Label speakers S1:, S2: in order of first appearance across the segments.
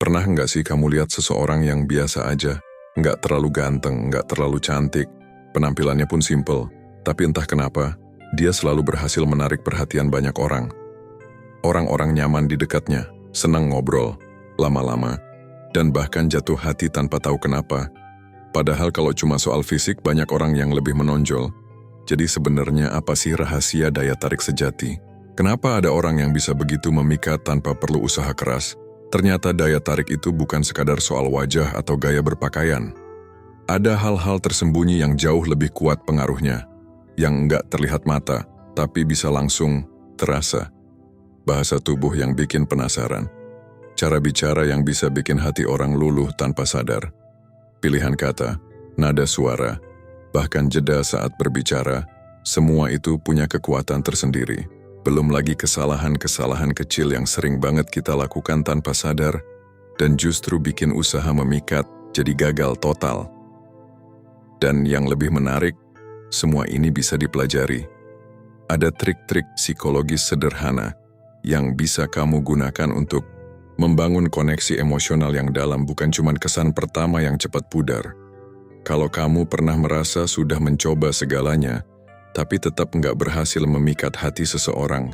S1: Pernah nggak sih kamu lihat seseorang yang biasa aja, nggak terlalu ganteng, nggak terlalu cantik, penampilannya pun simple, tapi entah kenapa, dia selalu berhasil menarik perhatian banyak orang. Orang-orang nyaman di dekatnya, senang ngobrol, lama-lama, dan bahkan jatuh hati tanpa tahu kenapa. Padahal kalau cuma soal fisik banyak orang yang lebih menonjol. Jadi sebenarnya apa sih rahasia daya tarik sejati? Kenapa ada orang yang bisa begitu memikat tanpa perlu usaha keras? Ternyata daya tarik itu bukan sekadar soal wajah atau gaya berpakaian. Ada hal-hal tersembunyi yang jauh lebih kuat pengaruhnya, yang enggak terlihat mata, tapi bisa langsung terasa. Bahasa tubuh yang bikin penasaran. Cara bicara yang bisa bikin hati orang luluh tanpa sadar. Pilihan kata, nada suara, bahkan jeda saat berbicara, semua itu punya kekuatan tersendiri. Belum lagi kesalahan-kesalahan kecil yang sering banget kita lakukan tanpa sadar dan justru bikin usaha memikat jadi gagal total. Dan yang lebih menarik, semua ini bisa dipelajari. Ada trik-trik psikologis sederhana yang bisa kamu gunakan untuk membangun koneksi emosional yang dalam, bukan cuma kesan pertama yang cepat pudar. Kalau kamu pernah merasa sudah mencoba segalanya, tapi tetap nggak berhasil memikat hati seseorang,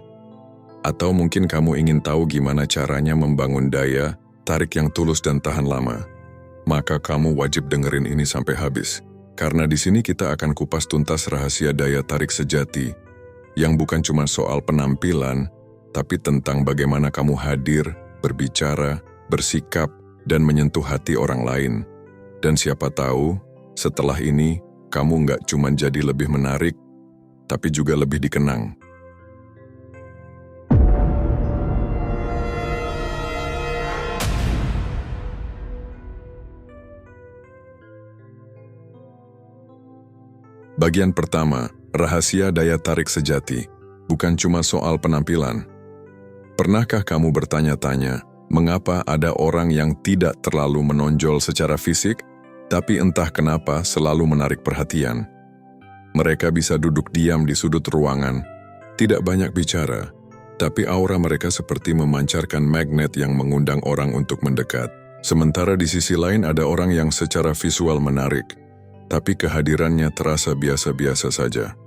S1: atau mungkin kamu ingin tahu gimana caranya membangun daya tarik yang tulus dan tahan lama, maka kamu wajib dengerin ini sampai habis. Karena di sini kita akan kupas tuntas rahasia daya tarik sejati, yang bukan cuma soal penampilan, tapi tentang bagaimana kamu hadir, berbicara, bersikap, dan menyentuh hati orang lain. Dan siapa tahu, setelah ini, kamu nggak cuma jadi lebih menarik, tapi juga lebih dikenang. Bagian pertama, rahasia daya tarik sejati, bukan cuma soal penampilan. Pernahkah kamu bertanya-tanya, mengapa ada orang yang tidak terlalu menonjol secara fisik, tapi entah kenapa selalu menarik perhatian? Mereka bisa duduk diam di sudut ruangan, tidak banyak bicara, tapi aura mereka seperti memancarkan magnet yang mengundang orang untuk mendekat. Sementara di sisi lain ada orang yang secara visual menarik, tapi kehadirannya terasa biasa-biasa saja.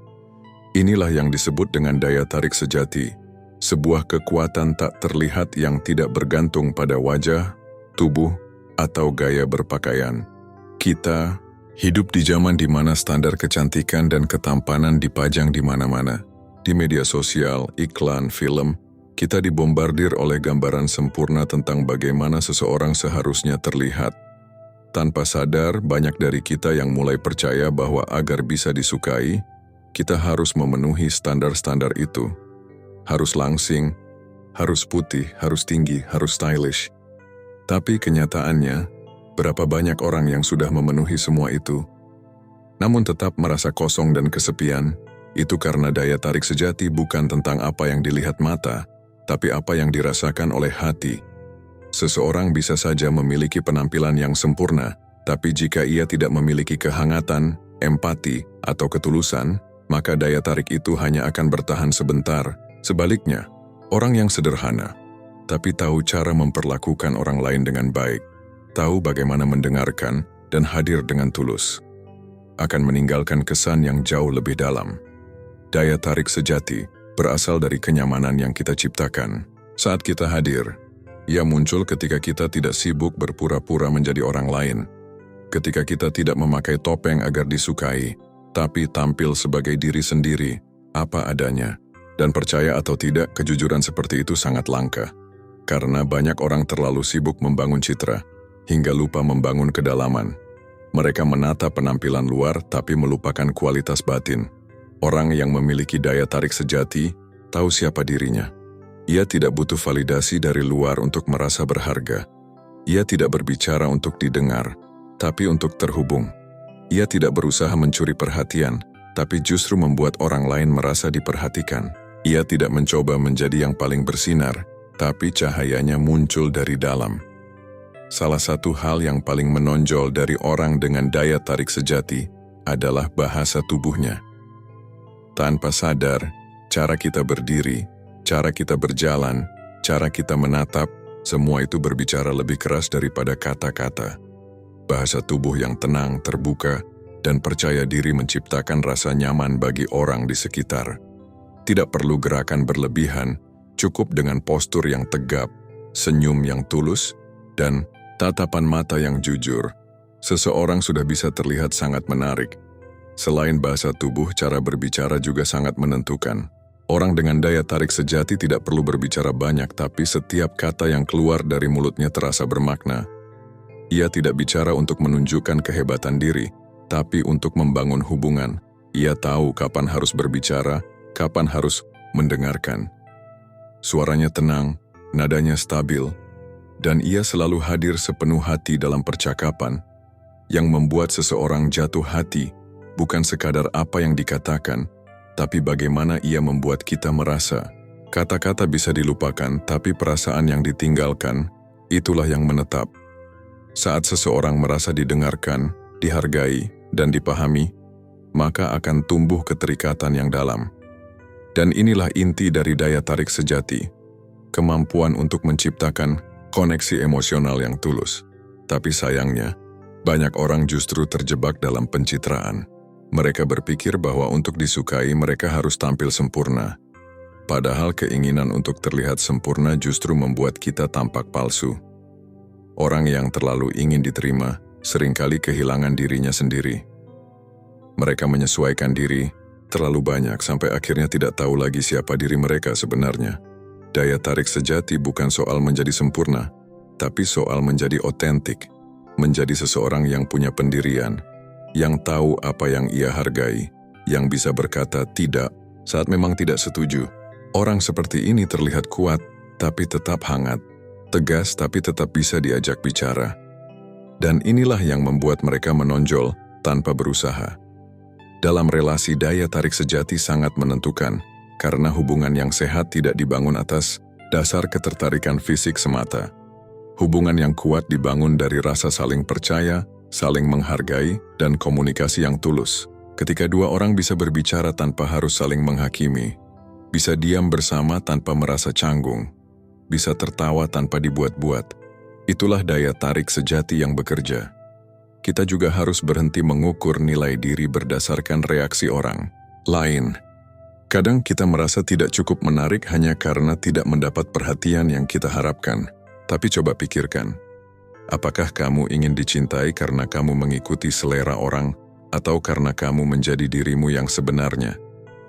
S1: Inilah yang disebut dengan daya tarik sejati, sebuah kekuatan tak terlihat yang tidak bergantung pada wajah, tubuh, atau gaya berpakaian. Kita hidup di zaman di mana standar kecantikan dan ketampanan dipajang di mana-mana. Di media sosial, iklan, film, kita dibombardir oleh gambaran sempurna tentang bagaimana seseorang seharusnya terlihat. Tanpa sadar, banyak dari kita yang mulai percaya bahwa agar bisa disukai, kita harus memenuhi standar-standar itu. Harus langsing, harus putih, harus tinggi, harus stylish. Tapi kenyataannya, berapa banyak orang yang sudah memenuhi semua itu, namun tetap merasa kosong dan kesepian? Itu karena daya tarik sejati bukan tentang apa yang dilihat mata, tapi apa yang dirasakan oleh hati. Seseorang bisa saja memiliki penampilan yang sempurna, tapi jika ia tidak memiliki kehangatan, empati, atau ketulusan, maka daya tarik itu hanya akan bertahan sebentar. Sebaliknya, orang yang sederhana, tapi tahu cara memperlakukan orang lain dengan baik, tahu bagaimana mendengarkan dan hadir dengan tulus, akan meninggalkan kesan yang jauh lebih dalam. Daya tarik sejati berasal dari kenyamanan yang kita ciptakan. Saat kita hadir, ia muncul ketika kita tidak sibuk berpura-pura menjadi orang lain. Ketika kita tidak memakai topeng agar disukai, tapi tampil sebagai diri sendiri, apa adanya. Dan percaya atau tidak, kejujuran seperti itu sangat langka. Karena banyak orang terlalu sibuk membangun citra, hingga lupa membangun kedalaman. Mereka menata penampilan luar tapi melupakan kualitas batin. Orang yang memiliki daya tarik sejati tahu siapa dirinya. Ia tidak butuh validasi dari luar untuk merasa berharga. Ia tidak berbicara untuk didengar, tapi untuk terhubung. Ia tidak berusaha mencuri perhatian, tapi justru membuat orang lain merasa diperhatikan. Ia tidak mencoba menjadi yang paling bersinar, tapi cahayanya muncul dari dalam. Salah satu hal yang paling menonjol dari orang dengan daya tarik sejati adalah bahasa tubuhnya. Tanpa sadar, cara kita berdiri, cara kita berjalan, cara kita menatap, Semua itu berbicara lebih keras daripada kata-kata. Bahasa tubuh yang tenang, terbuka, dan percaya diri menciptakan rasa nyaman bagi orang di sekitar. Tidak perlu gerakan berlebihan, cukup dengan postur yang tegap, senyum yang tulus, dan tatapan mata yang jujur. Seseorang sudah bisa terlihat sangat menarik. Selain bahasa tubuh, cara berbicara juga sangat menentukan. Orang dengan daya tarik sejati tidak perlu berbicara banyak, tapi setiap kata yang keluar dari mulutnya terasa bermakna. Ia tidak bicara untuk menunjukkan kehebatan diri, tapi untuk membangun hubungan. Ia tahu kapan harus berbicara, kapan harus mendengarkan. Suaranya tenang, nadanya stabil, dan ia selalu hadir sepenuh hati dalam percakapan. Yang membuat seseorang jatuh hati, bukan sekadar apa yang dikatakan, tapi bagaimana ia membuat kita merasa. Kata-kata bisa dilupakan, tapi perasaan yang ditinggalkan, itulah yang menetap. Saat seseorang merasa didengarkan, dihargai, dan dipahami, maka akan tumbuh keterikatan yang dalam. Dan inilah inti dari daya tarik sejati, kemampuan untuk menciptakan koneksi emosional yang tulus. Tapi sayangnya, banyak orang justru terjebak dalam pencitraan. Mereka berpikir bahwa untuk disukai mereka harus tampil sempurna. Padahal keinginan untuk terlihat sempurna justru membuat kita tampak palsu. Orang yang terlalu ingin diterima seringkali kehilangan dirinya sendiri. Mereka menyesuaikan diri terlalu banyak sampai akhirnya tidak tahu lagi siapa diri mereka sebenarnya. Daya tarik sejati bukan soal menjadi sempurna, tapi soal menjadi otentik, menjadi seseorang yang punya pendirian, yang tahu apa yang ia hargai, yang bisa berkata tidak saat memang tidak setuju. Orang seperti ini terlihat kuat, tapi tetap hangat, tegas tapi tetap bisa diajak bicara. Dan inilah yang membuat mereka menonjol tanpa berusaha. Dalam relasi, daya tarik sejati sangat menentukan, karena hubungan yang sehat tidak dibangun atas dasar ketertarikan fisik semata. Hubungan yang kuat dibangun dari rasa saling percaya, saling menghargai, dan komunikasi yang tulus. Ketika dua orang bisa berbicara tanpa harus saling menghakimi, bisa diam bersama tanpa merasa canggung, bisa tertawa tanpa dibuat-buat, itulah daya tarik sejati yang bekerja. Kita juga harus berhenti mengukur nilai diri berdasarkan reaksi orang lain. Kadang kita merasa tidak cukup menarik hanya karena tidak mendapat perhatian yang kita harapkan. Tapi coba pikirkan, apakah kamu ingin dicintai karena kamu mengikuti selera orang, atau karena kamu menjadi dirimu yang sebenarnya?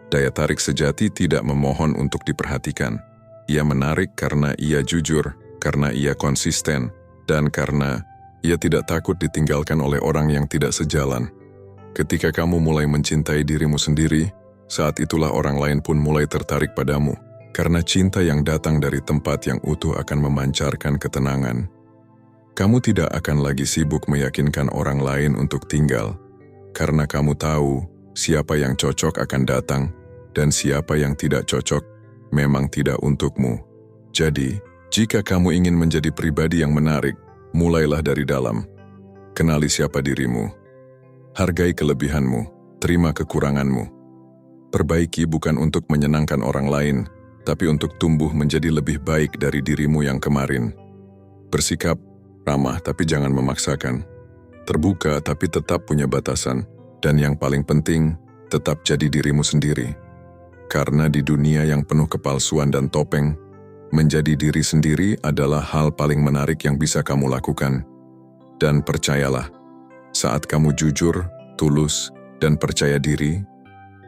S1: Daya tarik sejati tidak memohon untuk diperhatikan. Ia menarik karena ia jujur, karena ia konsisten, dan karena ia tidak takut ditinggalkan oleh orang yang tidak sejalan. Ketika kamu mulai mencintai dirimu sendiri, saat itulah orang lain pun mulai tertarik padamu. Karena cinta yang datang dari tempat yang utuh akan memancarkan ketenangan. Kamu tidak akan lagi sibuk meyakinkan orang lain untuk tinggal, karena kamu tahu siapa yang cocok akan datang, dan siapa yang tidak cocok memang tidak untukmu. Jadi, jika kamu ingin menjadi pribadi yang menarik, mulailah dari dalam. Kenali siapa dirimu. Hargai kelebihanmu, terima kekuranganmu. Perbaiki bukan untuk menyenangkan orang lain, tapi untuk tumbuh menjadi lebih baik dari dirimu yang kemarin. Bersikap ramah tapi jangan memaksakan. Terbuka tapi tetap punya batasan. Dan yang paling penting, tetap jadi dirimu sendiri. Karena di dunia yang penuh kepalsuan dan topeng, menjadi diri sendiri adalah hal paling menarik yang bisa kamu lakukan. Dan percayalah, saat kamu jujur, tulus, dan percaya diri,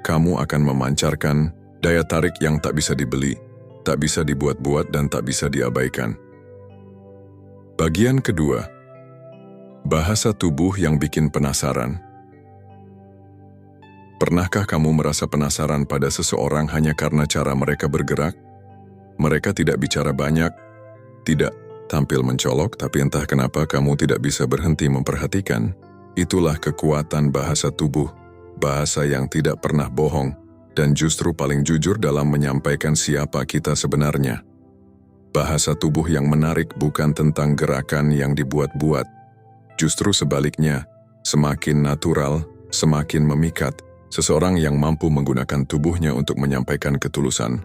S1: kamu akan memancarkan daya tarik yang tak bisa dibeli, tak bisa dibuat-buat, dan tak bisa diabaikan. Bagian kedua, bahasa tubuh yang bikin penasaran. Pernahkah kamu merasa penasaran pada seseorang hanya karena cara mereka bergerak? Mereka tidak bicara banyak, tidak tampil mencolok, tapi entah kenapa kamu tidak bisa berhenti memperhatikan. Itulah kekuatan bahasa tubuh, bahasa yang tidak pernah bohong, dan justru paling jujur dalam menyampaikan siapa kita sebenarnya. Bahasa tubuh yang menarik bukan tentang gerakan yang dibuat-buat. Justru sebaliknya, semakin natural, semakin memikat. Seseorang yang mampu menggunakan tubuhnya untuk menyampaikan ketulusan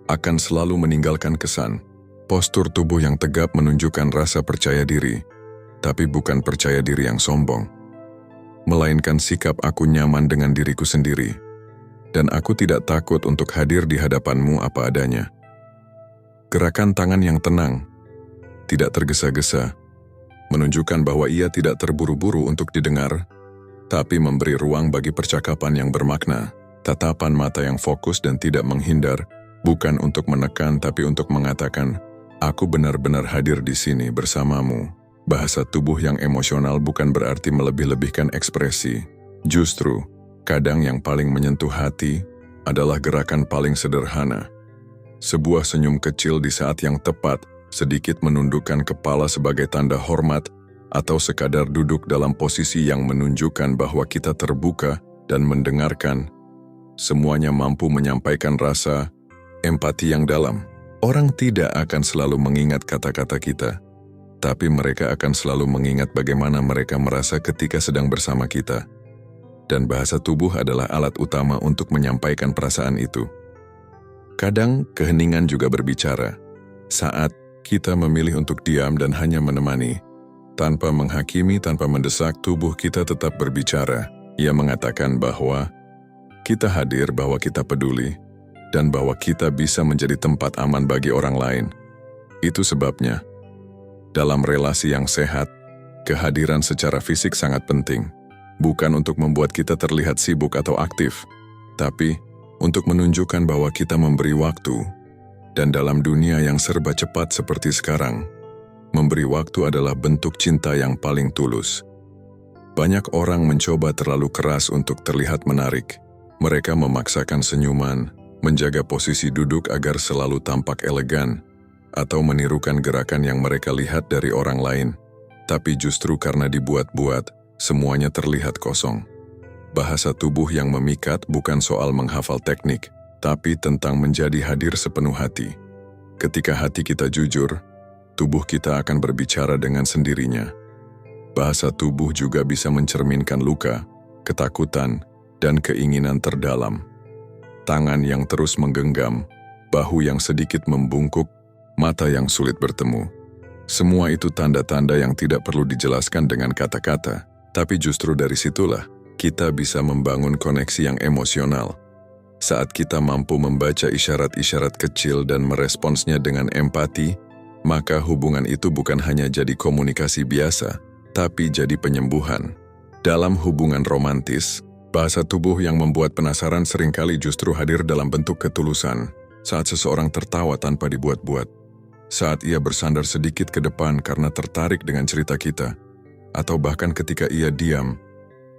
S1: akan selalu meninggalkan kesan. Postur tubuh yang tegap menunjukkan rasa percaya diri, tapi bukan percaya diri yang sombong. Melainkan sikap aku nyaman dengan diriku sendiri, dan aku tidak takut untuk hadir di hadapanmu apa adanya. Gerakan tangan yang tenang, tidak tergesa-gesa, menunjukkan bahwa ia tidak terburu-buru untuk didengar, tapi memberi ruang bagi percakapan yang bermakna. Tatapan mata yang fokus dan tidak menghindar, bukan untuk menekan tapi untuk mengatakan, aku benar-benar hadir di sini bersamamu. Bahasa tubuh yang emosional bukan berarti melebih-lebihkan ekspresi. Justru, kadang yang paling menyentuh hati adalah gerakan paling sederhana. Sebuah senyum kecil di saat yang tepat, sedikit menundukkan kepala sebagai tanda hormat, atau sekadar duduk dalam posisi yang menunjukkan bahwa kita terbuka dan mendengarkan. Semuanya mampu menyampaikan rasa empati yang dalam. Orang tidak akan selalu mengingat kata-kata kita, tapi mereka akan selalu mengingat bagaimana mereka merasa ketika sedang bersama kita. Dan bahasa tubuh adalah alat utama untuk menyampaikan perasaan itu. Kadang keheningan juga berbicara. Saat kita memilih untuk diam dan hanya menemani, tanpa menghakimi, tanpa mendesak, tubuh kita tetap berbicara. Ia mengatakan bahwa kita hadir, bahwa kita peduli, dan bahwa kita bisa menjadi tempat aman bagi orang lain. Itu sebabnya, dalam relasi yang sehat, kehadiran secara fisik sangat penting. Bukan untuk membuat kita terlihat sibuk atau aktif, tapi untuk menunjukkan bahwa kita memberi waktu. Dan dalam dunia yang serba cepat seperti sekarang, memberi waktu adalah bentuk cinta yang paling tulus. Banyak orang mencoba terlalu keras untuk terlihat menarik. Mereka memaksakan senyuman, menjaga posisi duduk agar selalu tampak elegan, atau menirukan gerakan yang mereka lihat dari orang lain. Tapi justru karena dibuat-buat, semuanya terlihat kosong. Bahasa tubuh yang memikat bukan soal menghafal teknik, tapi tentang menjadi hadir sepenuh hati. Ketika hati kita jujur, tubuh kita akan berbicara dengan sendirinya. Bahasa tubuh juga bisa mencerminkan luka, ketakutan, dan keinginan terdalam. Tangan yang terus menggenggam, bahu yang sedikit membungkuk, mata yang sulit bertemu. Semua itu tanda-tanda yang tidak perlu dijelaskan dengan kata-kata, tapi justru dari situlah kita bisa membangun koneksi yang emosional. Saat kita mampu membaca isyarat-isyarat kecil dan meresponsnya dengan empati, maka hubungan itu bukan hanya jadi komunikasi biasa, tapi jadi penyembuhan. Dalam hubungan romantis, bahasa tubuh yang membuat penasaran seringkali justru hadir dalam bentuk ketulusan. Saat seseorang tertawa tanpa dibuat-buat, saat ia bersandar sedikit ke depan karena tertarik dengan cerita kita, atau bahkan ketika ia diam,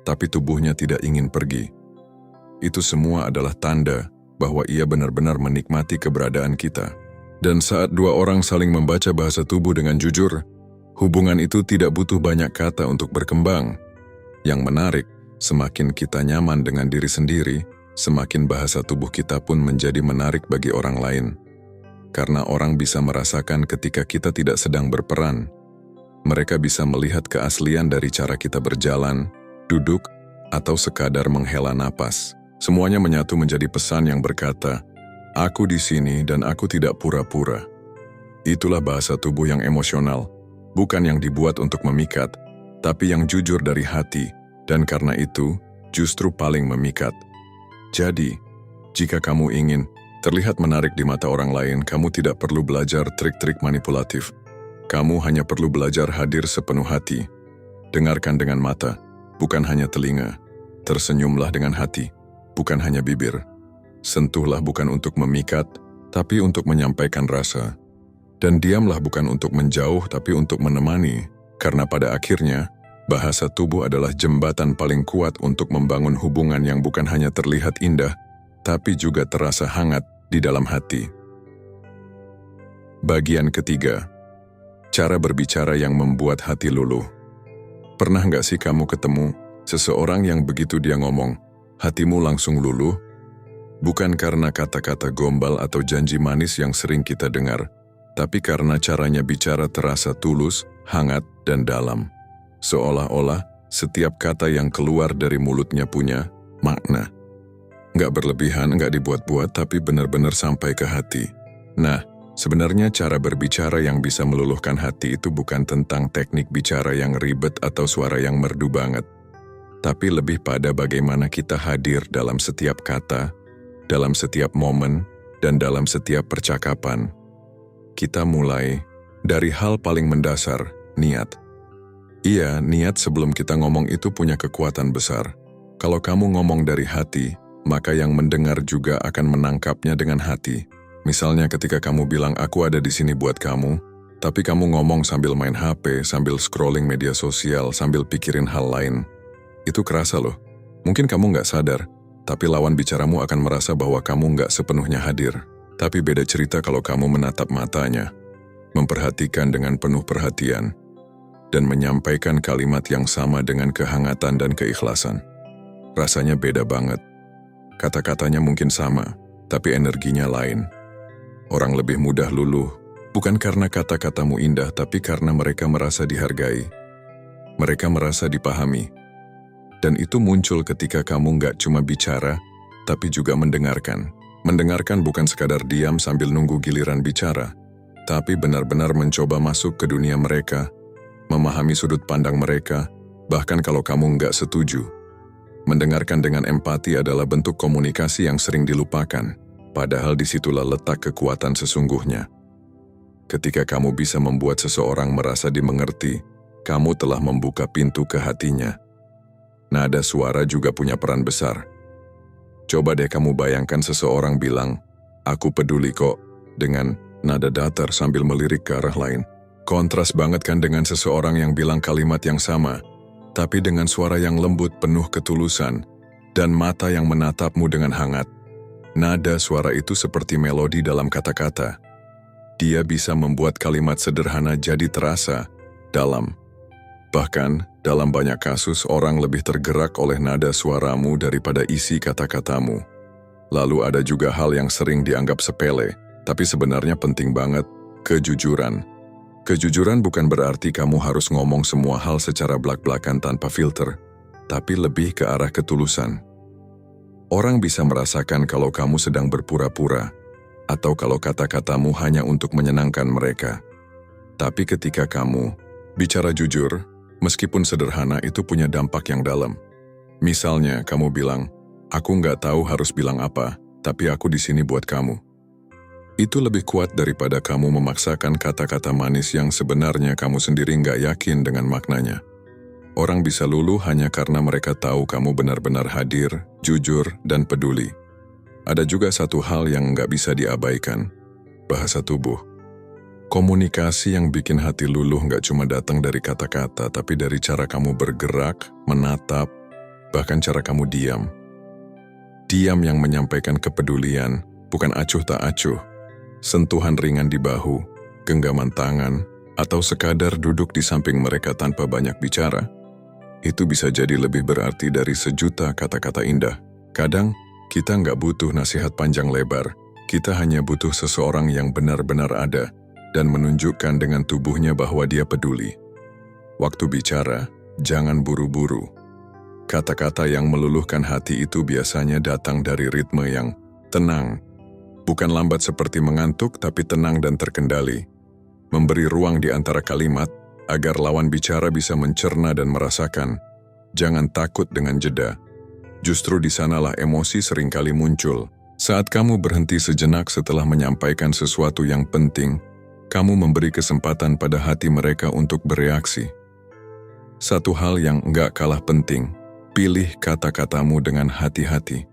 S1: tapi tubuhnya tidak ingin pergi. Itu semua adalah tanda bahwa ia benar-benar menikmati keberadaan kita. Dan saat dua orang saling membaca bahasa tubuh dengan jujur, hubungan itu tidak butuh banyak kata untuk berkembang. Yang menarik, semakin kita nyaman dengan diri sendiri, semakin bahasa tubuh kita pun menjadi menarik bagi orang lain. Karena orang bisa merasakan ketika kita tidak sedang berperan. Mereka bisa melihat keaslian dari cara kita berjalan, duduk, atau sekadar menghela napas. Semuanya menyatu menjadi pesan yang berkata, aku di sini dan aku tidak pura-pura. Itulah bahasa tubuh yang emosional, bukan yang dibuat untuk memikat, tapi yang jujur dari hati, dan karena itu, justru paling memikat. Jadi, jika kamu ingin terlihat menarik di mata orang lain, kamu tidak perlu belajar trik-trik manipulatif. Kamu hanya perlu belajar hadir sepenuh hati. Dengarkan dengan mata, bukan hanya telinga. Tersenyumlah dengan hati, bukan hanya bibir. Sentuhlah bukan untuk memikat, tapi untuk menyampaikan rasa. Dan diamlah bukan untuk menjauh, tapi untuk menemani. Karena pada akhirnya, bahasa tubuh adalah jembatan paling kuat untuk membangun hubungan yang bukan hanya terlihat indah, tapi juga terasa hangat di dalam hati. Bagian ketiga, cara berbicara yang membuat hati luluh. Pernah nggak sih kamu ketemu seseorang yang begitu dia ngomong, hatimu langsung luluh? Bukan karena kata-kata gombal atau janji manis yang sering kita dengar, tapi karena caranya bicara terasa tulus, hangat, dan dalam. Seolah-olah setiap kata yang keluar dari mulutnya punya makna. Nggak berlebihan, nggak dibuat-buat, tapi benar-benar sampai ke hati. Nah, Sebenarnya cara berbicara yang bisa meluluhkan hati itu bukan tentang teknik bicara yang ribet atau suara yang merdu banget, tapi lebih pada bagaimana kita hadir dalam setiap kata, dalam setiap momen, dan dalam setiap percakapan. Kita mulai dari hal paling mendasar, niat. Iya, niat sebelum kita ngomong itu punya kekuatan besar. Kalau kamu ngomong dari hati, maka yang mendengar juga akan menangkapnya dengan hati. Misalnya ketika kamu bilang, aku ada di sini buat kamu, tapi kamu ngomong sambil main HP, sambil scrolling media sosial, sambil pikirin hal lain. Itu kerasa loh. Mungkin kamu nggak sadar, tapi lawan bicaramu akan merasa bahwa kamu nggak sepenuhnya hadir. Tapi beda cerita kalau kamu menatap matanya, memperhatikan dengan penuh perhatian, dan menyampaikan kalimat yang sama dengan kehangatan dan keikhlasan. Rasanya beda banget. Kata-katanya mungkin sama, tapi energinya lain. Orang lebih mudah luluh, bukan karena kata-katamu indah, tapi karena mereka merasa dihargai. Mereka merasa dipahami. Dan itu muncul ketika kamu nggak cuma bicara, tapi juga mendengarkan. Mendengarkan bukan sekadar diam sambil nunggu giliran bicara, tapi benar-benar mencoba masuk ke dunia mereka, memahami sudut pandang mereka, bahkan kalau kamu nggak setuju. Mendengarkan dengan empati adalah bentuk komunikasi yang sering dilupakan. Padahal disitulah letak kekuatan sesungguhnya. Ketika kamu bisa membuat seseorang merasa dimengerti, kamu telah membuka pintu ke hatinya. Nada suara juga punya peran besar. Coba deh kamu bayangkan seseorang bilang, aku peduli kok, dengan nada datar sambil melirik ke arah lain. Kontras banget kan dengan seseorang yang bilang kalimat yang sama, tapi dengan suara yang lembut penuh ketulusan, dan mata yang menatapmu dengan hangat. Nada suara itu seperti melodi dalam kata-kata. Dia bisa membuat kalimat sederhana jadi terasa dalam. Bahkan, dalam banyak kasus orang lebih tergerak oleh nada suaramu daripada isi kata-katamu. Lalu ada juga hal yang sering dianggap sepele, tapi sebenarnya penting banget, kejujuran. Kejujuran bukan berarti kamu harus ngomong semua hal secara blak-blakan tanpa filter, tapi lebih ke arah ketulusan. Orang bisa merasakan kalau kamu sedang berpura-pura, atau kalau kata-katamu hanya untuk menyenangkan mereka. Tapi ketika kamu bicara jujur, meskipun sederhana itu punya dampak yang dalam. Misalnya kamu bilang, aku nggak tahu harus bilang apa, tapi aku di sini buat kamu. Itu lebih kuat daripada kamu memaksakan kata-kata manis yang sebenarnya kamu sendiri nggak yakin dengan maknanya. Orang bisa luluh hanya karena mereka tahu kamu benar-benar hadir, jujur, dan peduli. Ada juga satu hal yang nggak bisa diabaikan, bahasa tubuh. Komunikasi yang bikin hati luluh nggak cuma datang dari kata-kata, tapi dari cara kamu bergerak, menatap, bahkan cara kamu diam. Diam yang menyampaikan kepedulian, bukan acuh tak acuh. Sentuhan ringan di bahu, genggaman tangan, atau sekadar duduk di samping mereka tanpa banyak bicara. Itu bisa jadi lebih berarti dari sejuta kata-kata indah. Kadang, kita nggak butuh nasihat panjang lebar. Kita hanya butuh seseorang yang benar-benar ada dan menunjukkan dengan tubuhnya bahwa dia peduli. Waktu bicara, jangan buru-buru. Kata-kata yang meluluhkan hati itu biasanya datang dari ritme yang tenang. Bukan lambat seperti mengantuk, tapi tenang dan terkendali. Memberi ruang di antara kalimat, agar lawan bicara bisa mencerna dan merasakan. Jangan takut dengan jeda. Justru di sanalah emosi seringkali muncul. Saat kamu berhenti sejenak setelah menyampaikan sesuatu yang penting, kamu memberi kesempatan pada hati mereka untuk bereaksi. Satu hal yang enggak kalah penting, pilih kata-katamu dengan hati-hati.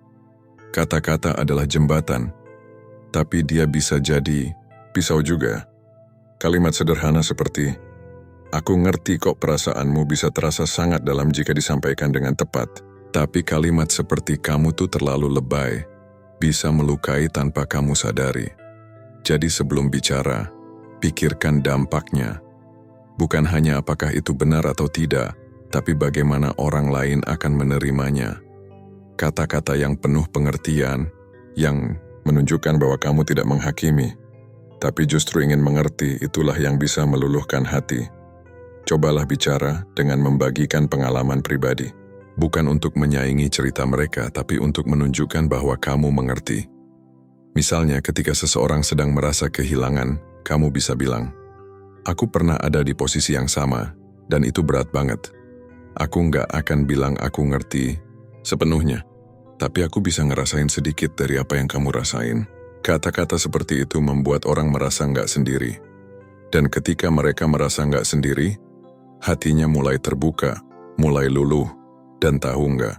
S1: Kata-kata adalah jembatan, tapi dia bisa jadi pisau juga. Kalimat sederhana seperti, aku ngerti kok perasaanmu bisa terasa sangat dalam jika disampaikan dengan tepat. Tapi kalimat seperti kamu tuh terlalu lebay, bisa melukai tanpa kamu sadari. Jadi sebelum bicara, pikirkan dampaknya. Bukan hanya apakah itu benar atau tidak, tapi bagaimana orang lain akan menerimanya. Kata-kata yang penuh pengertian, yang menunjukkan bahwa kamu tidak menghakimi, tapi justru ingin mengerti, itulah yang bisa meluluhkan hati. Cobalah bicara dengan membagikan pengalaman pribadi. Bukan untuk menyaingi cerita mereka, tapi untuk menunjukkan bahwa kamu mengerti. Misalnya ketika seseorang sedang merasa kehilangan, kamu bisa bilang, "Aku pernah ada di posisi yang sama, dan itu berat banget. Aku nggak akan bilang aku ngerti sepenuhnya, tapi aku bisa ngerasain sedikit dari apa yang kamu rasain." Kata-kata seperti itu membuat orang merasa nggak sendiri. Dan ketika mereka merasa nggak sendiri, hatinya mulai terbuka, mulai luluh, dan tahu nggak?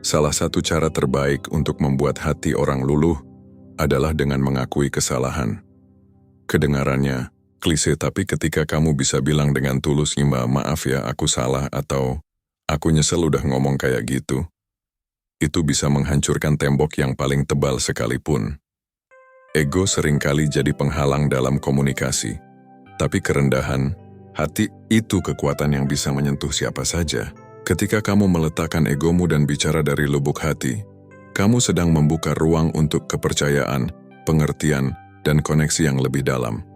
S1: Salah satu cara terbaik untuk membuat hati orang luluh adalah dengan mengakui kesalahan. Kedengarannya klise, tapi ketika kamu bisa bilang dengan tulus, "Maaf ya, aku salah," atau "Aku nyesel udah ngomong kayak gitu," itu bisa menghancurkan tembok yang paling tebal sekalipun. Ego seringkali jadi penghalang dalam komunikasi, tapi kerendahan hati itu kekuatan yang bisa menyentuh siapa saja. Ketika kamu meletakkan egomu dan bicara dari lubuk hati, kamu sedang membuka ruang untuk kepercayaan, pengertian, dan koneksi yang lebih dalam.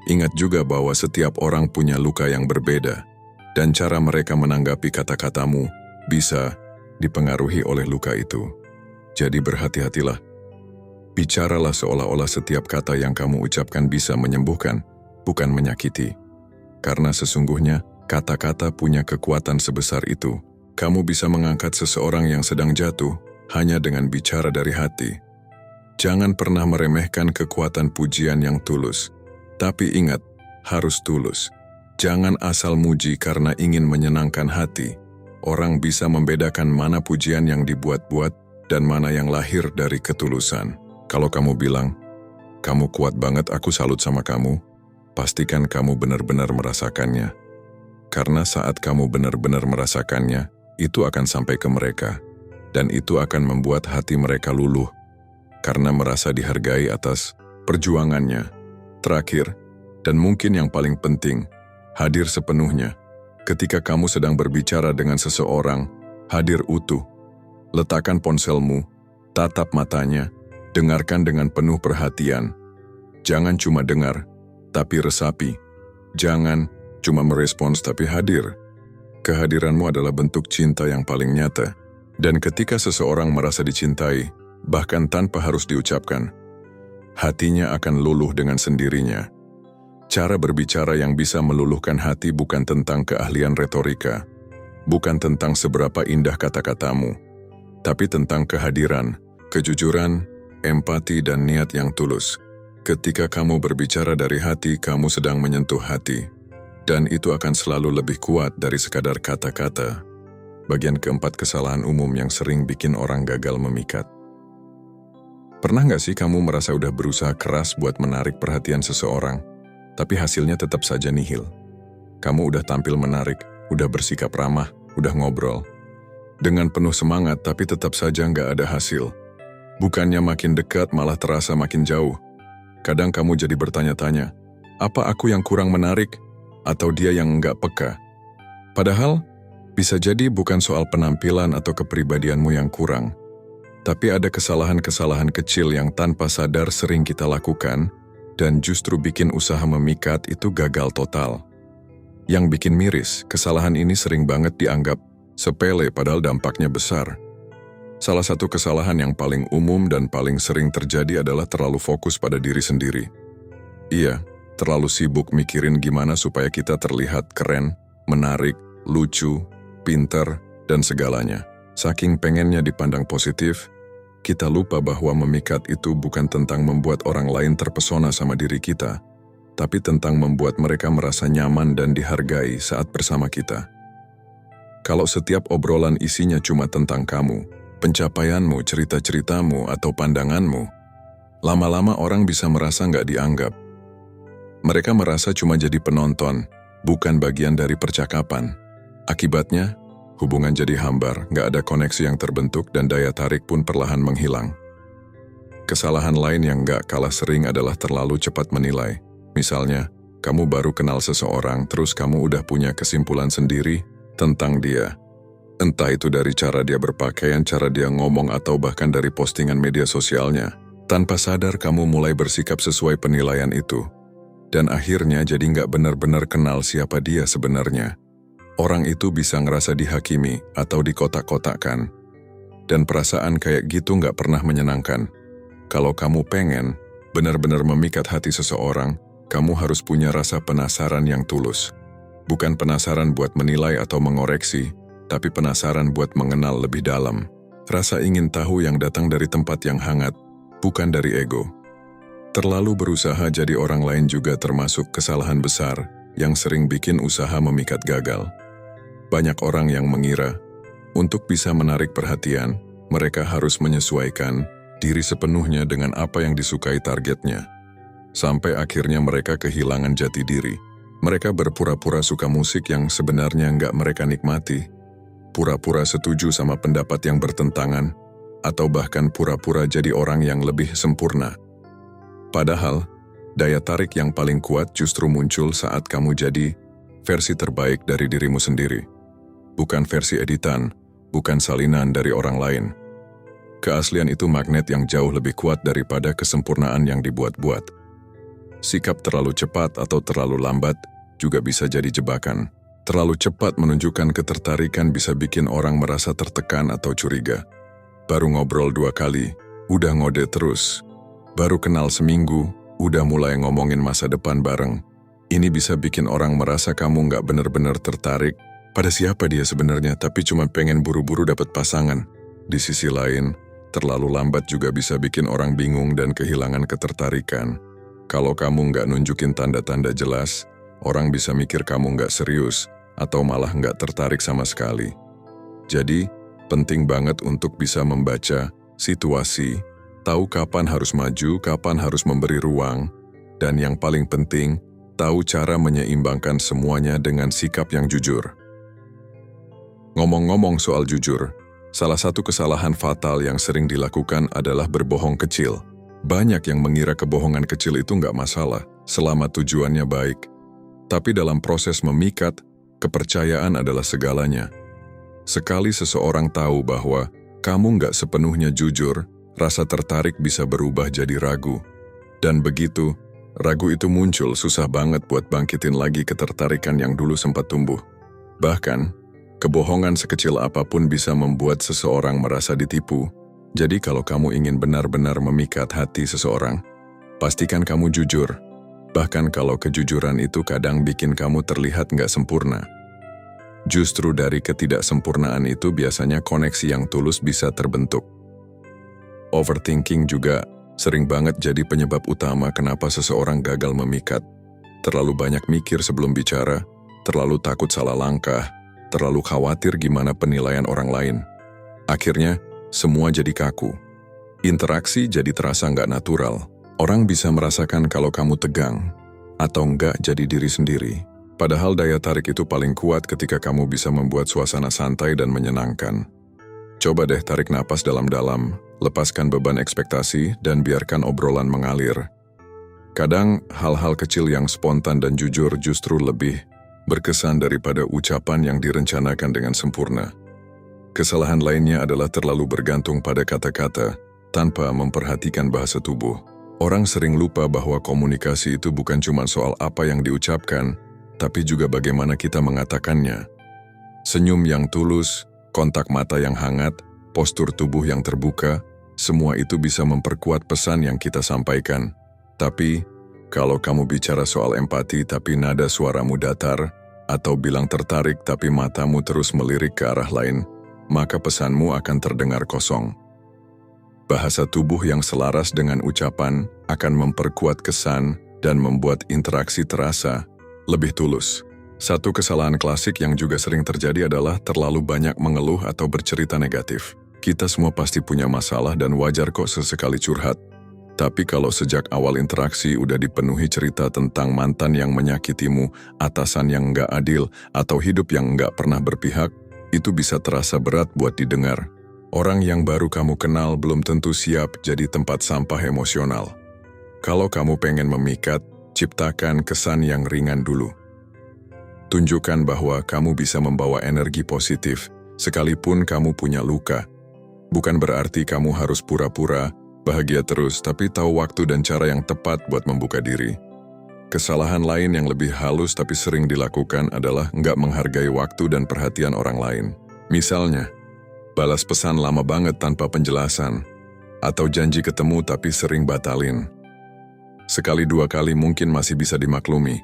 S1: Ingat juga bahwa setiap orang punya luka yang berbeda, dan cara mereka menanggapi kata-katamu bisa dipengaruhi oleh luka itu. Jadi berhati-hatilah. Bicaralah seolah-olah setiap kata yang kamu ucapkan bisa menyembuhkan, bukan menyakiti. Karena sesungguhnya, kata-kata punya kekuatan sebesar itu. Kamu bisa mengangkat seseorang yang sedang jatuh hanya dengan bicara dari hati. Jangan pernah meremehkan kekuatan pujian yang tulus. Tapi ingat, harus tulus. Jangan asal muji karena ingin menyenangkan hati. Orang bisa membedakan mana pujian yang dibuat-buat dan mana yang lahir dari ketulusan. Kalau kamu bilang, "Kamu kuat banget, aku salut sama kamu," pastikan kamu benar-benar merasakannya. Karena saat kamu benar-benar merasakannya, itu akan sampai ke mereka. Dan itu akan membuat hati mereka luluh, karena merasa dihargai atas perjuangannya. Terakhir, dan mungkin yang paling penting, hadir sepenuhnya. Ketika kamu sedang berbicara dengan seseorang, hadir utuh. Letakkan ponselmu, tatap matanya, dengarkan dengan penuh perhatian. Jangan cuma dengar, tapi resapi. Jangan cuma merespons, tapi hadir. Kehadiranmu adalah bentuk cinta yang paling nyata. Dan ketika seseorang merasa dicintai, bahkan tanpa harus diucapkan, hatinya akan luluh dengan sendirinya. Cara berbicara yang bisa meluluhkan hati bukan tentang keahlian retorika, bukan tentang seberapa indah kata-katamu, tapi tentang kehadiran, kejujuran, empati, dan niat yang tulus. Ketika kamu berbicara dari hati, kamu sedang menyentuh hati, dan itu akan selalu lebih kuat dari sekadar kata-kata. Bagian keempat, kesalahan umum yang sering bikin orang gagal memikat. Pernah nggak sih kamu merasa udah berusaha keras buat menarik perhatian seseorang, tapi hasilnya tetap saja nihil? Kamu udah tampil menarik, udah bersikap ramah, udah ngobrol dengan penuh semangat, tapi tetap saja nggak ada hasil. Bukannya makin dekat, malah terasa makin jauh. Kadang kamu jadi bertanya-tanya, apa aku yang kurang menarik? Atau dia yang nggak peka? Padahal, bisa jadi bukan soal penampilan atau kepribadianmu yang kurang, tapi ada kesalahan-kesalahan kecil yang tanpa sadar sering kita lakukan, dan justru bikin usaha memikat itu gagal total. Yang bikin miris, kesalahan ini sering banget dianggap sepele padahal dampaknya besar. Salah satu kesalahan yang paling umum dan paling sering terjadi adalah terlalu fokus pada diri sendiri. Iya, terlalu sibuk mikirin gimana supaya kita terlihat keren, menarik, lucu, pintar, dan segalanya. Saking pengennya dipandang positif, kita lupa bahwa memikat itu bukan tentang membuat orang lain terpesona sama diri kita, tapi tentang membuat mereka merasa nyaman dan dihargai saat bersama kita. Kalau setiap obrolan isinya cuma tentang kamu, pencapaianmu, cerita-ceritamu, atau pandanganmu, lama-lama orang bisa merasa nggak dianggap. Mereka merasa cuma jadi penonton, bukan bagian dari percakapan. Akibatnya, hubungan jadi hambar, nggak ada koneksi yang terbentuk, dan daya tarik pun perlahan menghilang. Kesalahan lain yang nggak kalah sering adalah terlalu cepat menilai. Misalnya, kamu baru kenal seseorang, terus kamu udah punya kesimpulan sendiri tentang dia. Entah itu dari cara dia berpakaian, cara dia ngomong, atau bahkan dari postingan media sosialnya. Tanpa sadar kamu mulai bersikap sesuai penilaian itu. Dan akhirnya jadi nggak benar-benar kenal siapa dia sebenarnya. Orang itu bisa ngerasa dihakimi atau dikotak-kotakkan. Dan perasaan kayak gitu nggak pernah menyenangkan. Kalau kamu pengen benar-benar memikat hati seseorang, kamu harus punya rasa penasaran yang tulus. Bukan penasaran buat menilai atau mengoreksi, tapi penasaran buat mengenal lebih dalam. Rasa ingin tahu yang datang dari tempat yang hangat, bukan dari ego. Terlalu berusaha jadi orang lain juga termasuk kesalahan besar yang sering bikin usaha memikat gagal. Banyak orang yang mengira, untuk bisa menarik perhatian, mereka harus menyesuaikan diri sepenuhnya dengan apa yang disukai targetnya. Sampai akhirnya mereka kehilangan jati diri. Mereka berpura-pura suka musik yang sebenarnya nggak mereka nikmati. Pura-pura setuju sama pendapat yang bertentangan, atau bahkan pura-pura jadi orang yang lebih sempurna. Padahal, daya tarik yang paling kuat justru muncul saat kamu jadi versi terbaik dari dirimu sendiri. Bukan versi editan, bukan salinan dari orang lain. Keaslian itu magnet yang jauh lebih kuat daripada kesempurnaan yang dibuat-buat. Sikap terlalu cepat atau terlalu lambat juga bisa jadi jebakan. Terlalu cepat menunjukkan ketertarikan bisa bikin orang merasa tertekan atau curiga. Baru ngobrol 2 kali, udah ngode terus. Baru kenal seminggu, udah mulai ngomongin masa depan bareng. Ini bisa bikin orang merasa kamu nggak benar-benar tertarik pada siapa dia sebenarnya, tapi cuma pengen buru-buru dapat pasangan. Di sisi lain, terlalu lambat juga bisa bikin orang bingung dan kehilangan ketertarikan. Kalau kamu nggak nunjukin tanda-tanda jelas, orang bisa mikir kamu nggak serius atau malah nggak tertarik sama sekali. Jadi, penting banget untuk bisa membaca situasi, tahu kapan harus maju, kapan harus memberi ruang, dan yang paling penting, tahu cara menyeimbangkan semuanya dengan sikap yang jujur. Ngomong-ngomong soal jujur, salah satu kesalahan fatal yang sering dilakukan adalah berbohong kecil. Banyak yang mengira kebohongan kecil itu nggak masalah, selama tujuannya baik. Tapi dalam proses memikat, kepercayaan adalah segalanya. Sekali seseorang tahu bahwa kamu nggak sepenuhnya jujur, rasa tertarik bisa berubah jadi ragu. Dan begitu, ragu itu muncul, susah banget buat bangkitin lagi ketertarikan yang dulu sempat tumbuh. Bahkan, kebohongan sekecil apapun bisa membuat seseorang merasa ditipu. Jadi kalau kamu ingin benar-benar memikat hati seseorang, pastikan kamu jujur. Bahkan kalau kejujuran itu kadang bikin kamu terlihat nggak sempurna. Justru dari ketidaksempurnaan itu biasanya koneksi yang tulus bisa terbentuk. Overthinking juga sering banget jadi penyebab utama kenapa seseorang gagal memikat. Terlalu banyak mikir sebelum bicara, terlalu takut salah langkah, terlalu khawatir gimana penilaian orang lain. Akhirnya, semua jadi kaku. Interaksi jadi terasa nggak natural. Orang bisa merasakan kalau kamu tegang, atau nggak jadi diri sendiri. Padahal daya tarik itu paling kuat ketika kamu bisa membuat suasana santai dan menyenangkan. Coba deh tarik napas dalam-dalam, lepaskan beban ekspektasi, dan biarkan obrolan mengalir. Kadang, hal-hal kecil yang spontan dan jujur justru lebih berkesan daripada ucapan yang direncanakan dengan sempurna. Kesalahan lainnya adalah terlalu bergantung pada kata-kata tanpa memperhatikan bahasa tubuh. Orang sering lupa bahwa komunikasi itu bukan cuma soal apa yang diucapkan, tapi juga bagaimana kita mengatakannya. Senyum yang tulus, kontak mata yang hangat, postur tubuh yang terbuka, semua itu bisa memperkuat pesan yang kita sampaikan. Tapi, kalau kamu bicara soal empati tapi nada suaramu datar, atau bilang tertarik tapi matamu terus melirik ke arah lain, maka pesanmu akan terdengar kosong. Bahasa tubuh yang selaras dengan ucapan akan memperkuat kesan dan membuat interaksi terasa lebih tulus. Satu kesalahan klasik yang juga sering terjadi adalah terlalu banyak mengeluh atau bercerita negatif. Kita semua pasti punya masalah dan wajar kok sesekali curhat. Tapi kalau sejak awal interaksi udah dipenuhi cerita tentang mantan yang menyakitimu, atasan yang nggak adil, atau hidup yang nggak pernah berpihak, itu bisa terasa berat buat didengar. Orang yang baru kamu kenal belum tentu siap jadi tempat sampah emosional. Kalau kamu pengen memikat, ciptakan kesan yang ringan dulu. Tunjukkan bahwa kamu bisa membawa energi positif, sekalipun kamu punya luka. Bukan berarti kamu harus pura-pura bahagia terus, tapi tahu waktu dan cara yang tepat buat membuka diri. Kesalahan lain yang lebih halus tapi sering dilakukan adalah nggak menghargai waktu dan perhatian orang lain. Misalnya, balas pesan lama banget tanpa penjelasan, Atau janji ketemu tapi sering batalin. Sekali dua kali mungkin masih bisa dimaklumi,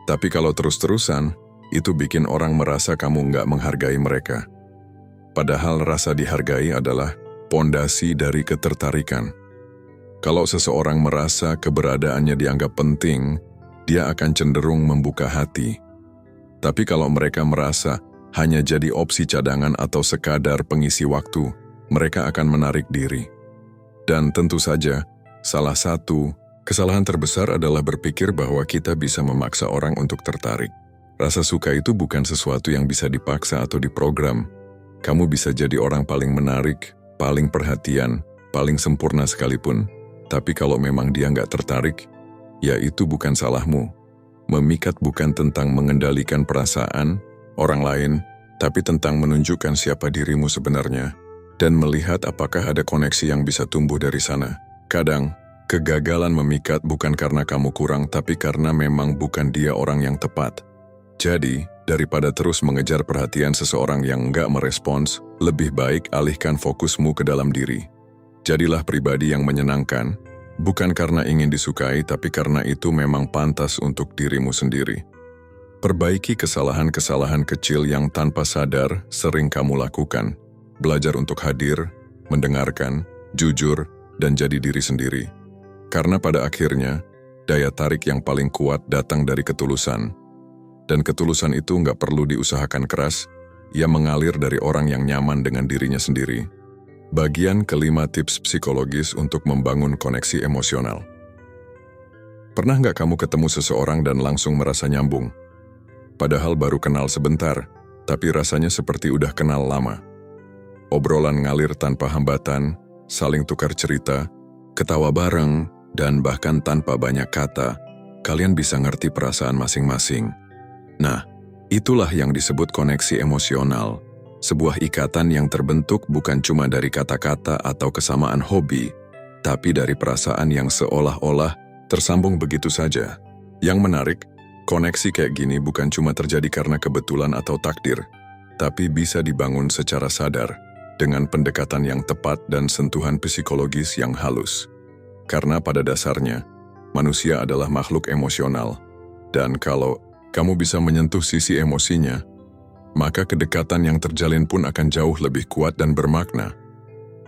S1: tapi kalau terus-terusan, itu bikin orang merasa kamu nggak menghargai mereka. Padahal rasa dihargai adalah pondasi dari ketertarikan. Kalau seseorang merasa keberadaannya dianggap penting, dia akan cenderung membuka hati. Tapi kalau mereka merasa hanya jadi opsi cadangan atau sekadar pengisi waktu, mereka akan menarik diri. Dan tentu saja, salah satu kesalahan terbesar adalah berpikir bahwa kita bisa memaksa orang untuk tertarik. Rasa suka itu bukan sesuatu yang bisa dipaksa atau diprogram. Kamu bisa jadi orang paling menarik, paling perhatian, paling sempurna sekalipun. Tapi kalau memang dia nggak tertarik, ya itu bukan salahmu. Memikat bukan tentang mengendalikan perasaan orang lain, tapi tentang menunjukkan siapa dirimu sebenarnya dan melihat apakah ada koneksi yang bisa tumbuh dari sana. Kadang, kegagalan memikat bukan karena kamu kurang, tapi karena memang bukan dia orang yang tepat. Jadi, daripada terus mengejar perhatian seseorang yang nggak merespons, lebih baik alihkan fokusmu ke dalam diri. Jadilah pribadi yang menyenangkan, bukan karena ingin disukai, tapi karena itu memang pantas untuk dirimu sendiri. Perbaiki kesalahan-kesalahan kecil yang tanpa sadar sering kamu lakukan. Belajar untuk hadir, mendengarkan, jujur, dan jadi diri sendiri. Karena pada akhirnya, daya tarik yang paling kuat datang dari ketulusan. Dan ketulusan itu nggak perlu diusahakan keras, ia mengalir dari orang yang nyaman dengan dirinya sendiri. Bagian kelima tips psikologis untuk membangun koneksi emosional. Pernah nggak kamu ketemu seseorang dan langsung merasa nyambung? Padahal baru kenal sebentar, tapi rasanya seperti udah kenal lama. Obrolan ngalir tanpa hambatan, saling tukar cerita, ketawa bareng, dan bahkan tanpa banyak kata, kalian bisa ngerti perasaan masing-masing. Nah, itulah yang disebut koneksi emosional. Sebuah ikatan yang terbentuk bukan cuma dari kata-kata atau kesamaan hobi, tapi dari perasaan yang seolah-olah tersambung begitu saja. Yang menarik, koneksi kayak gini bukan cuma terjadi karena kebetulan atau takdir, tapi bisa dibangun secara sadar, dengan pendekatan yang tepat dan sentuhan psikologis yang halus. Karena pada dasarnya, manusia adalah makhluk emosional, dan kalau kamu bisa menyentuh sisi emosinya, maka kedekatan yang terjalin pun akan jauh lebih kuat dan bermakna.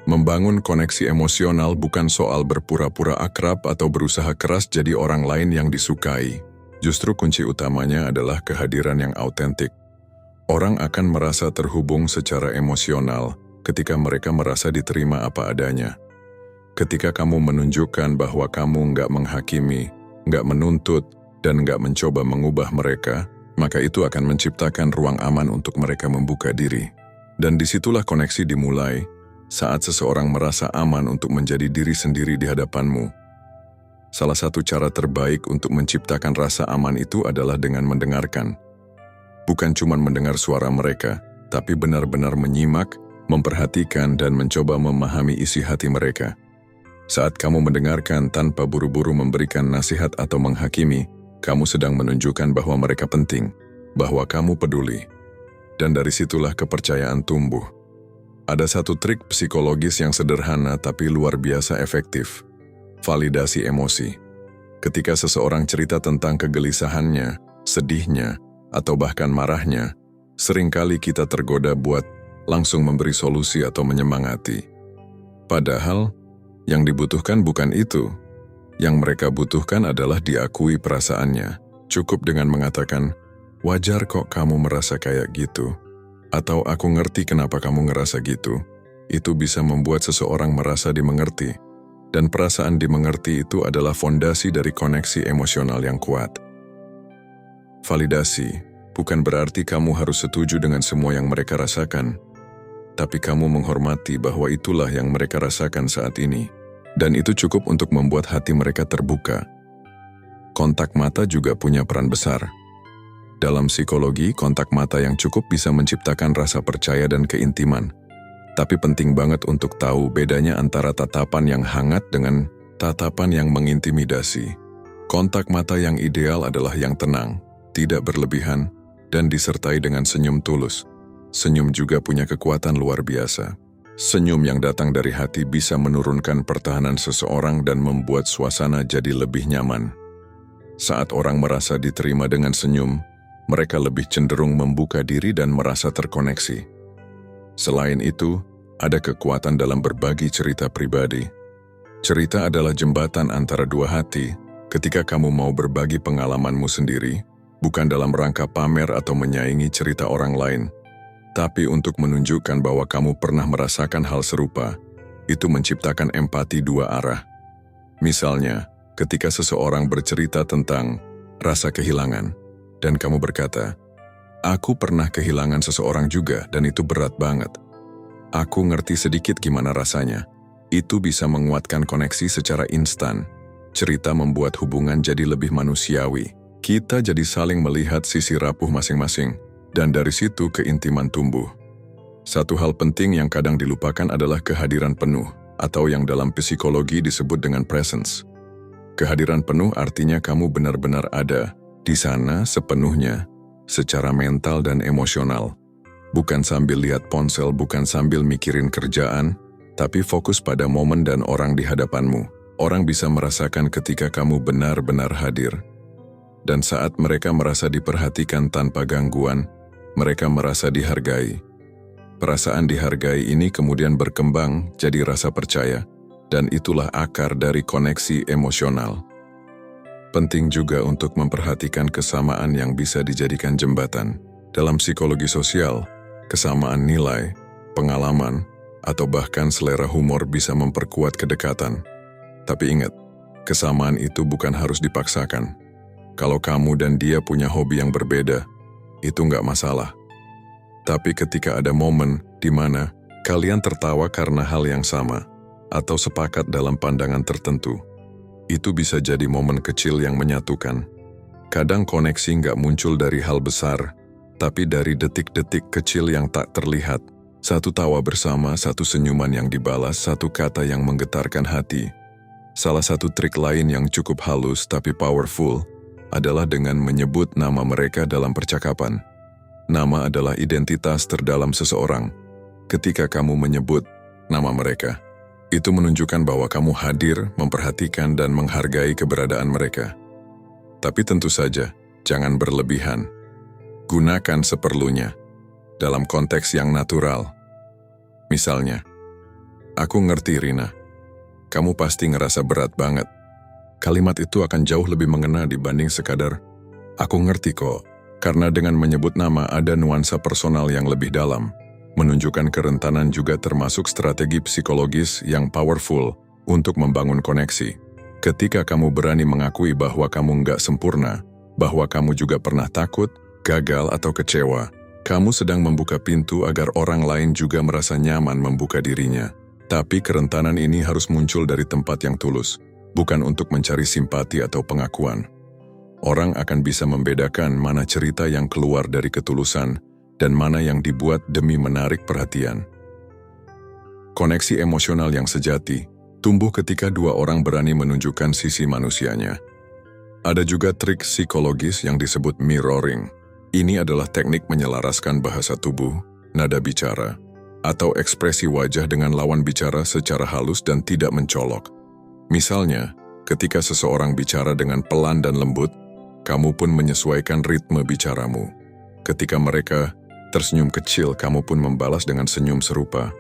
S1: Membangun koneksi emosional bukan soal berpura-pura akrab atau berusaha keras jadi orang lain yang disukai. Justru kunci utamanya adalah kehadiran yang autentik. Orang akan merasa terhubung secara emosional ketika mereka merasa diterima apa adanya. Ketika kamu menunjukkan bahwa kamu nggak menghakimi, nggak menuntut, dan nggak mencoba mengubah mereka, maka itu akan menciptakan ruang aman untuk mereka membuka diri. Dan disitulah koneksi dimulai, saat seseorang merasa aman untuk menjadi diri sendiri di hadapanmu. Salah satu cara terbaik untuk menciptakan rasa aman itu adalah dengan mendengarkan. Bukan cuma mendengar suara mereka, tapi benar-benar menyimak, memperhatikan, dan mencoba memahami isi hati mereka. Saat kamu mendengarkan tanpa buru-buru memberikan nasihat atau menghakimi, kamu sedang menunjukkan bahwa mereka penting, bahwa kamu peduli. Dan dari situlah kepercayaan tumbuh. Ada satu trik psikologis yang sederhana tapi luar biasa efektif. Validasi emosi. Ketika seseorang cerita tentang kegelisahannya, sedihnya, atau bahkan marahnya, seringkali kita tergoda buat langsung memberi solusi atau menyemangati. Padahal, yang dibutuhkan bukan itu. Yang mereka butuhkan adalah diakui perasaannya. Cukup dengan mengatakan, wajar kok kamu merasa kayak gitu. Atau aku ngerti kenapa kamu ngerasa gitu. Itu bisa membuat seseorang merasa dimengerti. Dan perasaan dimengerti itu adalah fondasi dari koneksi emosional yang kuat. Validasi bukan berarti kamu harus setuju dengan semua yang mereka rasakan. Tapi kamu menghormati bahwa itulah yang mereka rasakan saat ini. Dan itu cukup untuk membuat hati mereka terbuka. Kontak mata juga punya peran besar. Dalam psikologi, kontak mata yang cukup bisa menciptakan rasa percaya dan keintiman. Tapi penting banget untuk tahu bedanya antara tatapan yang hangat dengan tatapan yang mengintimidasi. Kontak mata yang ideal adalah yang tenang, tidak berlebihan, dan disertai dengan senyum tulus. Senyum juga punya kekuatan luar biasa. Senyum yang datang dari hati bisa menurunkan pertahanan seseorang dan membuat suasana jadi lebih nyaman. Saat orang merasa diterima dengan senyum, mereka lebih cenderung membuka diri dan merasa terkoneksi. Selain itu, ada kekuatan dalam berbagi cerita pribadi. Cerita adalah jembatan antara dua hati. Ketika kamu mau berbagi pengalamanmu sendiri, bukan dalam rangka pamer atau menyaingi cerita orang lain, tapi untuk menunjukkan bahwa kamu pernah merasakan hal serupa, itu menciptakan empati dua arah. Misalnya, ketika seseorang bercerita tentang rasa kehilangan, dan kamu berkata, "Aku pernah kehilangan seseorang juga dan itu berat banget. Aku ngerti sedikit gimana rasanya." Itu bisa menguatkan koneksi secara instan. Cerita membuat hubungan jadi lebih manusiawi. Kita jadi saling melihat sisi rapuh masing-masing, dan dari situ keintiman tumbuh. Satu hal penting yang kadang dilupakan adalah kehadiran penuh, atau yang dalam psikologi disebut dengan presence. Kehadiran penuh artinya kamu benar-benar ada di sana sepenuhnya, secara mental dan emosional. Bukan sambil lihat ponsel, bukan sambil mikirin kerjaan, tapi fokus pada momen dan orang di hadapanmu. Orang bisa merasakan ketika kamu benar-benar hadir. Dan saat mereka merasa diperhatikan tanpa gangguan, mereka merasa dihargai. Perasaan dihargai ini kemudian berkembang jadi rasa percaya, dan itulah akar dari koneksi emosional. Penting juga untuk memperhatikan kesamaan yang bisa dijadikan jembatan. Dalam psikologi sosial, kesamaan nilai, pengalaman, atau bahkan selera humor bisa memperkuat kedekatan. Tapi ingat, kesamaan itu bukan harus dipaksakan. Kalau kamu dan dia punya hobi yang berbeda, itu nggak masalah. Tapi ketika ada momen di mana kalian tertawa karena hal yang sama, atau sepakat dalam pandangan tertentu, itu bisa jadi momen kecil yang menyatukan. Kadang koneksi nggak muncul dari hal besar, tapi dari detik-detik kecil yang tak terlihat. Satu tawa bersama, satu senyuman yang dibalas, satu kata yang menggetarkan hati. Salah satu trik lain yang cukup halus tapi powerful adalah dengan menyebut nama mereka dalam percakapan. Nama adalah identitas terdalam seseorang. Ketika kamu menyebut nama mereka, itu menunjukkan bahwa kamu hadir, memperhatikan, dan menghargai keberadaan mereka. Tapi tentu saja, jangan berlebihan. Gunakan seperlunya. Dalam konteks yang natural. Misalnya, "Aku ngerti Rina, kamu pasti ngerasa berat banget." Kalimat itu akan jauh lebih mengena dibanding sekadar, "Aku ngerti kok," karena dengan menyebut nama ada nuansa personal yang lebih dalam. Menunjukkan kerentanan juga termasuk strategi psikologis yang powerful untuk membangun koneksi. Ketika kamu berani mengakui bahwa kamu nggak sempurna, bahwa kamu juga pernah takut, gagal, atau kecewa, kamu sedang membuka pintu agar orang lain juga merasa nyaman membuka dirinya. Tapi kerentanan ini harus muncul dari tempat yang tulus, bukan untuk mencari simpati atau pengakuan. Orang akan bisa membedakan mana cerita yang keluar dari ketulusan dan mana yang dibuat demi menarik perhatian. Koneksi emosional yang sejati tumbuh ketika dua orang berani menunjukkan sisi manusianya. Ada juga trik psikologis yang disebut mirroring. Ini adalah teknik menyelaraskan bahasa tubuh, nada bicara, atau ekspresi wajah dengan lawan bicara secara halus dan tidak mencolok. Misalnya, ketika seseorang bicara dengan pelan dan lembut, kamu pun menyesuaikan ritme bicaramu. Ketika mereka tersenyum kecil, kamu pun membalas dengan senyum serupa.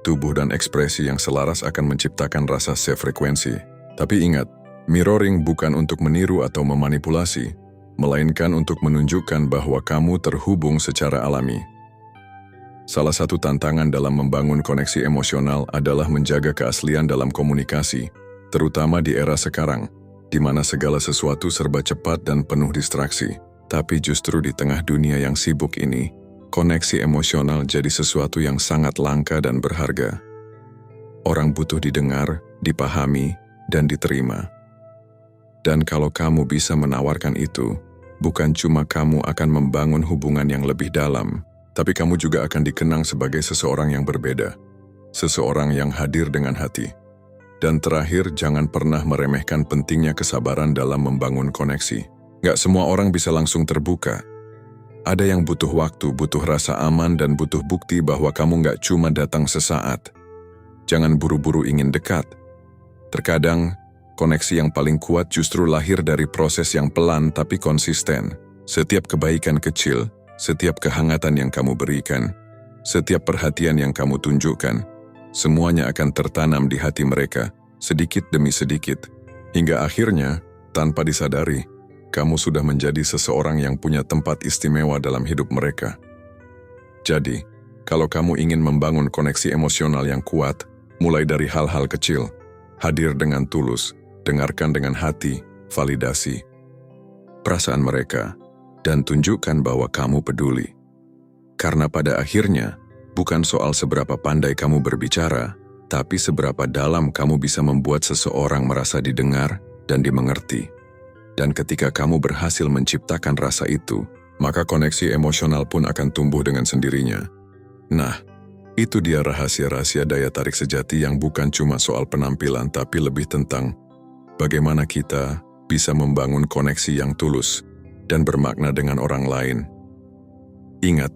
S1: Tubuh dan ekspresi yang selaras akan menciptakan rasa sefrekuensi. Tapi ingat, mirroring bukan untuk meniru atau memanipulasi, melainkan untuk menunjukkan bahwa kamu terhubung secara alami. Salah satu tantangan dalam membangun koneksi emosional adalah menjaga keaslian dalam komunikasi, terutama di era sekarang, di mana segala sesuatu serba cepat dan penuh distraksi. Tapi justru di tengah dunia yang sibuk ini, koneksi emosional jadi sesuatu yang sangat langka dan berharga. Orang butuh didengar, dipahami, dan diterima. Dan kalau kamu bisa menawarkan itu, bukan cuma kamu akan membangun hubungan yang lebih dalam, tapi kamu juga akan dikenang sebagai seseorang yang berbeda, seseorang yang hadir dengan hati. Dan terakhir, jangan pernah meremehkan pentingnya kesabaran dalam membangun koneksi. Gak semua orang bisa langsung terbuka. Ada yang butuh waktu, butuh rasa aman, dan butuh bukti bahwa kamu nggak cuma datang sesaat. Jangan buru-buru ingin dekat. Terkadang, koneksi yang paling kuat justru lahir dari proses yang pelan tapi konsisten. Setiap kebaikan kecil, setiap kehangatan yang kamu berikan, setiap perhatian yang kamu tunjukkan, semuanya akan tertanam di hati mereka, sedikit demi sedikit. Hingga akhirnya, tanpa disadari, kamu sudah menjadi seseorang yang punya tempat istimewa dalam hidup mereka. Jadi, kalau kamu ingin membangun koneksi emosional yang kuat, mulai dari hal-hal kecil, hadir dengan tulus, dengarkan dengan hati, validasi perasaan mereka, dan tunjukkan bahwa kamu peduli. Karena pada akhirnya, bukan soal seberapa pandai kamu berbicara, tapi seberapa dalam kamu bisa membuat seseorang merasa didengar dan dimengerti. Dan ketika kamu berhasil menciptakan rasa itu, maka koneksi emosional pun akan tumbuh dengan sendirinya. Nah, itu dia rahasia-rahasia daya tarik sejati yang bukan cuma soal penampilan, tapi lebih tentang bagaimana kita bisa membangun koneksi yang tulus dan bermakna dengan orang lain. Ingat,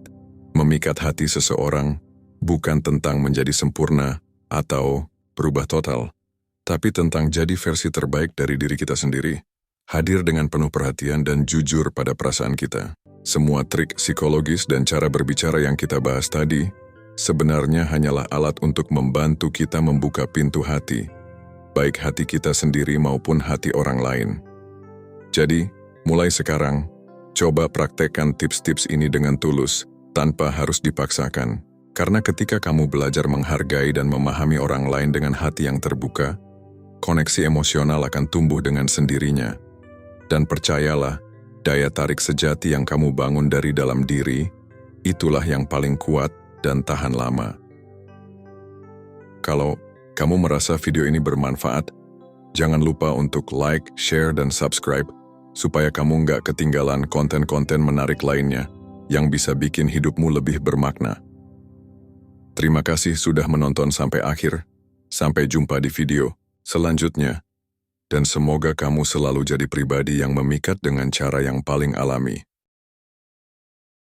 S1: memikat hati seseorang bukan tentang menjadi sempurna atau berubah total, tapi tentang jadi versi terbaik dari diri kita sendiri. Hadir dengan penuh perhatian dan jujur pada perasaan kita. Semua trik psikologis dan cara berbicara yang kita bahas tadi sebenarnya hanyalah alat untuk membantu kita membuka pintu hati, baik hati kita sendiri maupun hati orang lain. Jadi, mulai sekarang, coba praktekkan tips-tips ini dengan tulus, tanpa harus dipaksakan. Karena ketika kamu belajar menghargai dan memahami orang lain dengan hati yang terbuka, koneksi emosional akan tumbuh dengan sendirinya. Dan percayalah, daya tarik sejati yang kamu bangun dari dalam diri, itulah yang paling kuat dan tahan lama. Kalau kamu merasa video ini bermanfaat, jangan lupa untuk like, share, dan subscribe, supaya kamu nggak ketinggalan konten-konten menarik lainnya yang bisa bikin hidupmu lebih bermakna. Terima kasih sudah menonton sampai akhir. Sampai jumpa di video selanjutnya. Dan semoga kamu selalu jadi pribadi yang memikat dengan cara yang paling alami.